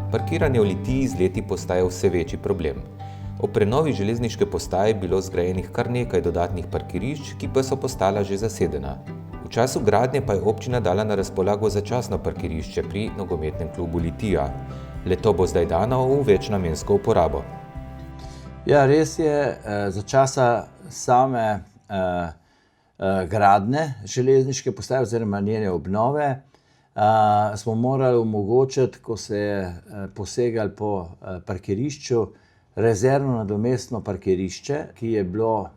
Parkiranje v Litiji z leti postaja vse večji problem. Ob prenovi železniške postaje je bilo zgrajenih kar nekaj dodatnih parkirišč, ki pa so postala že zasedena. V času gradnje pa je občina dala na razpolago začasno parkirišče pri nogometnem klubu Litija. Le-to bo zdaj dano v večnamensko uporabo. Ja, res je, za časa same gradnje železniške postaje oziroma njene obnove smo morali omogočiti, ko se je posegali po parkirišču, rezervno nadomestno parkirišče, ki je bilo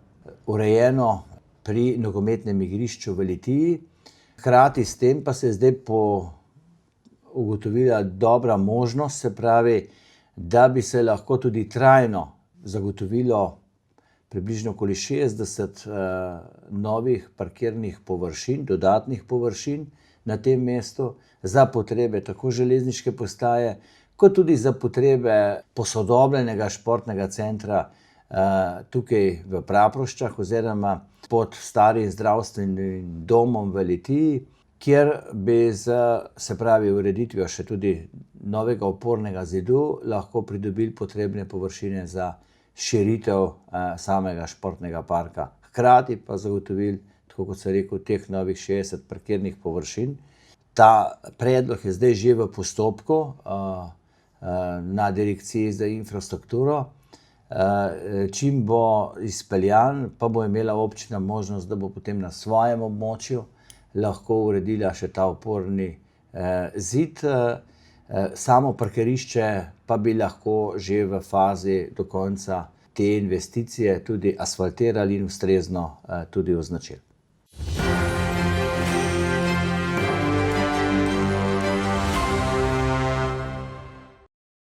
urejeno pri nogometnem igrišču v Litiji. Hkrati s tem pa se je zdaj ugotovila dobra možnost, se pravi, da bi se lahko tudi trajno zagotovilo približno okoli 60 novih parkirnih površin, dodatnih površin na tem mestu za potrebe tako železniške postaje, kot tudi za potrebe posodobljenega športnega centra tukaj v Praproščah oziroma pod starim zdravstvenim domom v Litiji, kjer bi se pravi ureditvijo še tudi novega opornega zidu lahko pridobili potrebne površine za širitev samega športnega parka. Hkrati pa zagotovili, tako kot sem rekel, teh novih 60 parkirnih površin. Ta predlog je zdaj že v postopku na Direkciji za infrastrukturo. Čim bo izpeljan, pa bo imela občina možnost, da bo potem na svojem območju lahko uredila še ta oporni zid. Samo parkirišče pa bi lahko že v fazi do konca te investicije tudi asfaltirali in ustrezno tudi označili.